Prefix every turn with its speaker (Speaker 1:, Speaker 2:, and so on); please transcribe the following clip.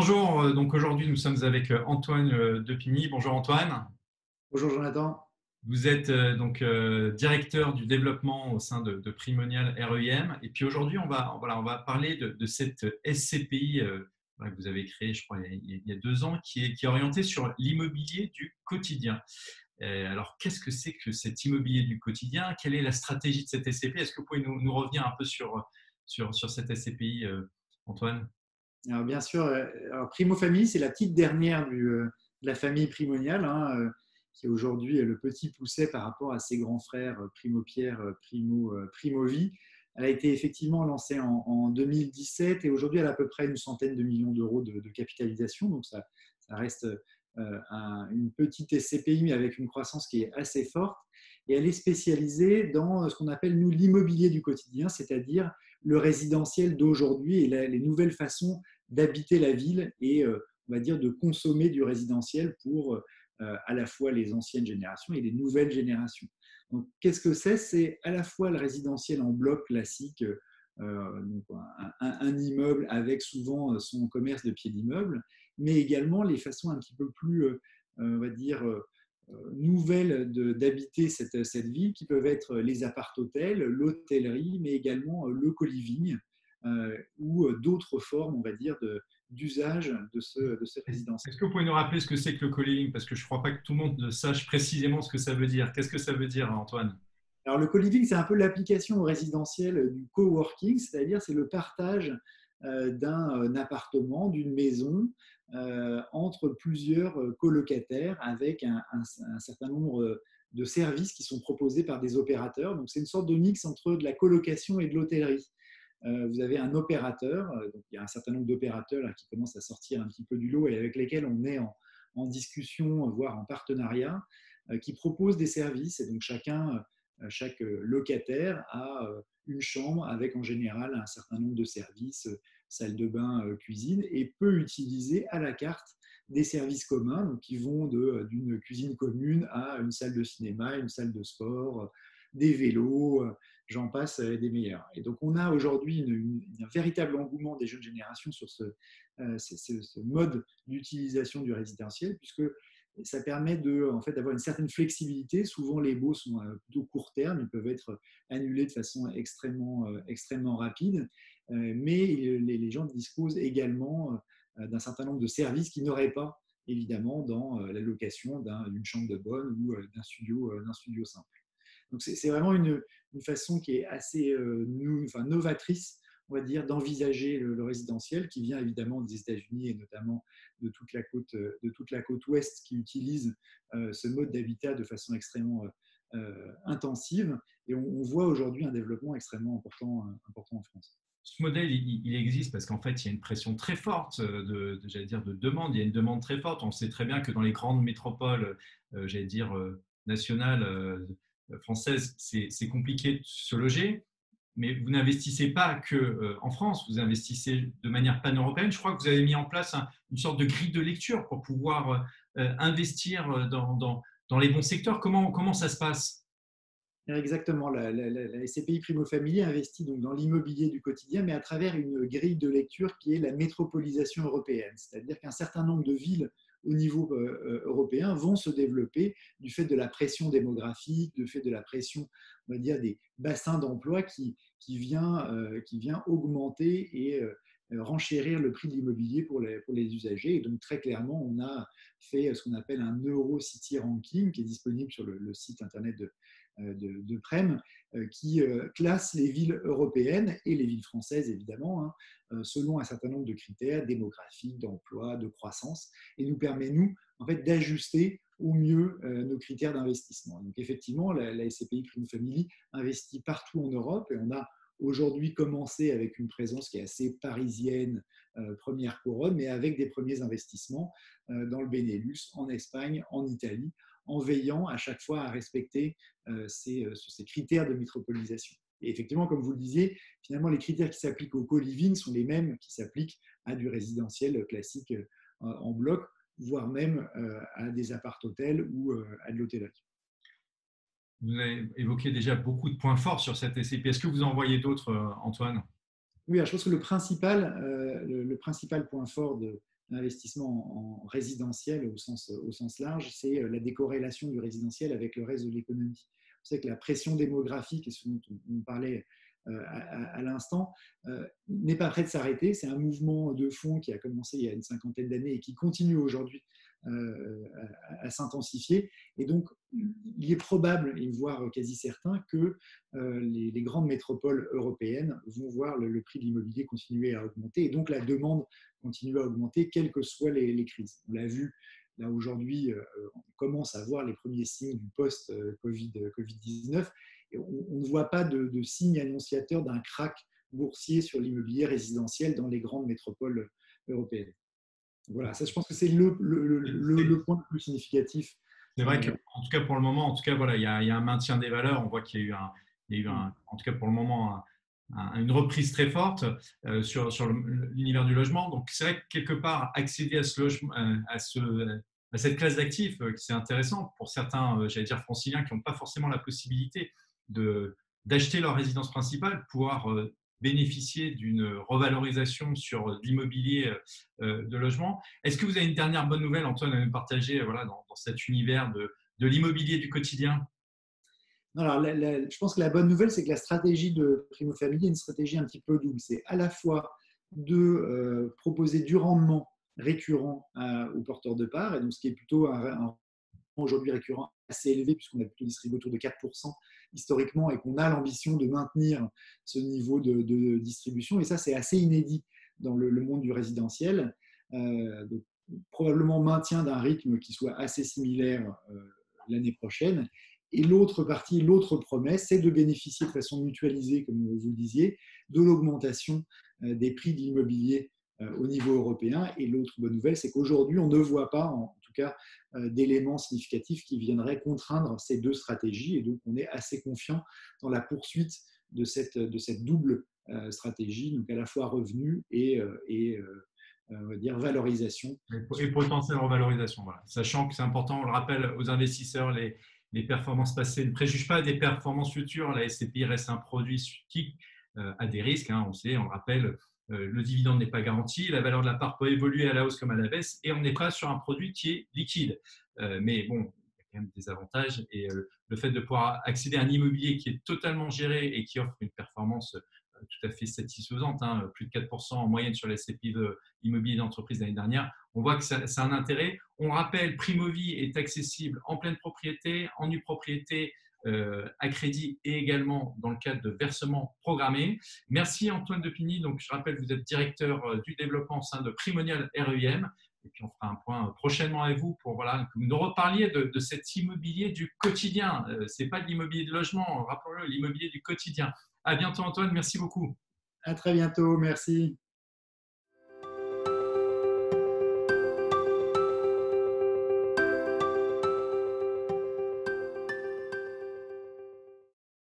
Speaker 1: Bonjour, donc aujourd'hui nous sommes avec Antoine Depigny. Bonjour Antoine.
Speaker 2: Bonjour Jonathan.
Speaker 1: Vous êtes directeur du développement au sein de Primonial REM. Et puis aujourd'hui on va parler de cette SCPI voilà, que vous avez créée, je crois, il y a 2 ans, qui est orientée sur l'immobilier du quotidien. Alors qu'est-ce que c'est que cet immobilier du quotidien? Quelle est la stratégie de cette SCPI? Est-ce que vous pouvez nous revenir un peu sur cette SCPI, Antoine?
Speaker 2: Alors bien sûr, alors Primo Family, c'est la petite dernière de la famille Primonial, hein, qui aujourd'hui est le petit pousset par rapport à ses grands frères Primo Pierre, Primo Vie. Elle a été effectivement lancée en 2017 et aujourd'hui elle a à peu près une centaine de millions d'euros de capitalisation. Donc ça reste une petite SCPI mais avec une croissance qui est assez forte. Et elle est spécialisée dans ce qu'on appelle nous l'immobilier du quotidien, c'est-à-dire le résidentiel d'aujourd'hui et les nouvelles façons d'habiter la ville et on va dire de consommer du résidentiel pour à la fois les anciennes générations et les nouvelles générations. Donc, qu'est-ce que c'est? C'est à la fois le résidentiel en bloc classique, donc un immeuble avec souvent son commerce de pied d'immeuble, mais également les façons un petit peu plus, on va dire, nouvelles d'habiter cette ville, qui peuvent être les appart-hôtels, l'hôtellerie, mais également le co-living ou d'autres formes, on va dire, d'usage de ce résidentiel.
Speaker 1: Est-ce que vous pouvez nous rappeler ce que c'est que le co-living? Parce que je ne crois pas que tout le monde sache précisément ce que ça veut dire. Qu'est-ce que ça veut dire, Antoine?
Speaker 2: Alors, le co-living, c'est un peu l'application au résidentiel du coworking, c'est-à-dire c'est le partage d'un appartement, d'une maison, entre plusieurs colocataires avec un certain nombre de services qui sont proposés par des opérateurs. Donc, c'est une sorte de mix entre de la colocation et de l'hôtellerie. Vous avez un opérateur, donc il y a un certain nombre d'opérateurs là, qui commencent à sortir un petit peu du lot et avec lesquels on est en discussion, voire en partenariat, qui proposent des services. Et donc chaque locataire a une chambre avec en général un certain nombre de services, salle de bain, cuisine, et peut utiliser à la carte des services communs donc qui vont d'une cuisine commune à une salle de cinéma, une salle de sport, des vélos, j'en passe des meilleurs. Et donc on a aujourd'hui un véritable engouement des jeunes générations sur ce mode d'utilisation du résidentiel, puisque ça permet en fait, d'avoir une certaine flexibilité. Souvent, les baux sont plutôt court terme, ils peuvent être annulés de façon extrêmement rapide, mais les gens disposent également d'un certain nombre de services qu'ils n'auraient pas, évidemment, dans la location d'une chambre de bonne ou d'un studio simple. Donc, c'est vraiment une façon qui est assez novatrice, on va dire, d'envisager le résidentiel, qui vient évidemment des États-Unis et notamment de toute la côte ouest, qui utilise ce mode d'habitat de façon extrêmement intensive. Et on voit aujourd'hui un développement extrêmement important en France.
Speaker 1: Ce modèle, il existe parce qu'en fait, il y a une pression très forte j'allais dire, de demande. Il y a une demande très forte. On sait très bien que dans les grandes métropoles, j'allais dire, nationales, françaises, c'est compliqué de se loger. Mais vous n'investissez pas que en France, vous investissez de manière pan-européenne. Je crois que vous avez mis en place une sorte de grille de lecture pour pouvoir investir dans les bons secteurs. Comment ça se passe?
Speaker 2: Exactement, la SCPI Primo Family investit donc dans l'immobilier du quotidien, mais à travers une grille de lecture qui est la métropolisation européenne. C'est-à-dire qu'un certain nombre de villes au niveau européen vont se développer du fait de la pression démographique, du fait de la pression, on va dire, des bassins d'emploi qui vient augmenter et renchérir le prix de l'immobilier pour les usagers. Et donc, très clairement, on a fait ce qu'on appelle un Eurocity Ranking qui est disponible sur le site internet de Prem, qui classe les villes européennes et les villes françaises, évidemment, hein, selon un certain nombre de critères démographiques, d'emploi, de croissance, et nous permet, nous, en fait, d'ajuster au mieux nos critères d'investissement. Donc, effectivement, la SCPI Prime Family investit partout en Europe et on a aujourd'hui commencé avec une présence qui est assez parisienne, première couronne, mais avec des premiers investissements dans le Benelux, en Espagne, en Italie, en veillant à chaque fois à respecter ces critères de métropolisation. Et effectivement, comme vous le disiez, finalement, les critères qui s'appliquent au co-living sont les mêmes qui s'appliquent à du résidentiel classique en bloc, voire même à des appart-hôtels ou à de l'hôtellerie.
Speaker 1: Vous avez évoqué déjà beaucoup de points forts sur cette SCP. Est-ce que vous en voyez d'autres, Antoine?
Speaker 2: Oui, alors je pense que le principal point fort de investissement en résidentiel au sens large, c'est la décorrélation du résidentiel avec le reste de l'économie. Vous savez que la pression démographique, et ce dont on parlait à l'instant, n'est pas prêt de s'arrêter. C'est un mouvement de fond qui a commencé il y a une cinquantaine d'années et qui continue aujourd'hui à s'intensifier. Et donc, il est probable, et voire quasi certain, que les grandes métropoles européennes vont voir le prix de l'immobilier continuer à augmenter et donc la demande continuer à augmenter, quelles que soient les crises. On l'a vu là aujourd'hui, on commence à voir les premiers signes du post-Covid-19 et on ne voit pas de signes annonciateurs d'un krach boursier sur l'immobilier résidentiel dans les grandes métropoles européennes. Voilà, ça je pense que c'est le point le plus significatif.
Speaker 1: C'est vrai que, en tout cas pour le moment, en tout cas voilà, il y a un maintien des valeurs. On voit qu'il y a eu en tout cas pour le moment, une reprise très forte sur l'univers du logement. Donc c'est vrai que quelque part accéder à ce logement, à cette classe d'actifs, c'est intéressant pour certains, j'allais dire franciliens, qui n'ont pas forcément la possibilité d'acheter leur résidence principale, pouvoir bénéficier d'une revalorisation sur l'immobilier de logement. Est-ce que vous avez une dernière bonne nouvelle, Antoine, à nous partager voilà, dans cet univers de l'immobilier du quotidien?
Speaker 2: Alors, je pense que la bonne nouvelle, c'est que la stratégie de Primo Family est une stratégie un petit peu double. C'est à la fois de proposer du rendement récurrent aux porteurs de parts, et donc ce qui est plutôt un aujourd'hui récurrent assez élevé, puisqu'on a plutôt distribué autour de 4% historiquement, et qu'on a l'ambition de maintenir ce niveau de distribution. Et ça, c'est assez inédit dans le monde du résidentiel. Donc, probablement maintien d'un rythme qui soit assez similaire l'année prochaine. Et l'autre partie, l'autre promesse, c'est de bénéficier de façon mutualisée, comme vous le disiez, de l'augmentation des prix de l'immobilier au niveau européen. Et l'autre bonne nouvelle, c'est qu'aujourd'hui, on ne voit pas, en tout cas, d'éléments significatifs qui viendraient contraindre ces deux stratégies. Et donc, on est assez confiant dans la poursuite de cette double stratégie, donc à la fois revenu et on va dire valorisation.
Speaker 1: Et potentielle revalorisation, voilà. Sachant que c'est important, on le rappelle aux investisseurs, les performances passées ne préjugent pas des performances futures. La SCPI reste un produit qui a des risques, hein, on sait, on le rappelle, le dividende n'est pas garanti, la valeur de la part peut évoluer à la hausse comme à la baisse, et on n'est pas sur un produit qui est liquide. Mais bon, il y a quand même des avantages, et le fait de pouvoir accéder à un immobilier qui est totalement géré et qui offre une performance tout à fait satisfaisante, hein, plus de 4% en moyenne sur les SCPI immobilier d'entreprise l'année dernière. On voit que ça a un intérêt. On rappelle, Primovie est accessible en pleine propriété, en nue propriété, à crédit et également dans le cadre de versements programmés. Merci Antoine Depigny. Donc, je rappelle, vous êtes directeur du développement au sein de Primonial REIM. Et puis, on fera un point prochainement avec vous pour voilà, que vous nous reparliez de cet immobilier du quotidien. Ce n'est pas de l'immobilier de logement, rappelons-le, l'immobilier du quotidien. À bientôt Antoine, merci beaucoup.
Speaker 2: À très bientôt, merci.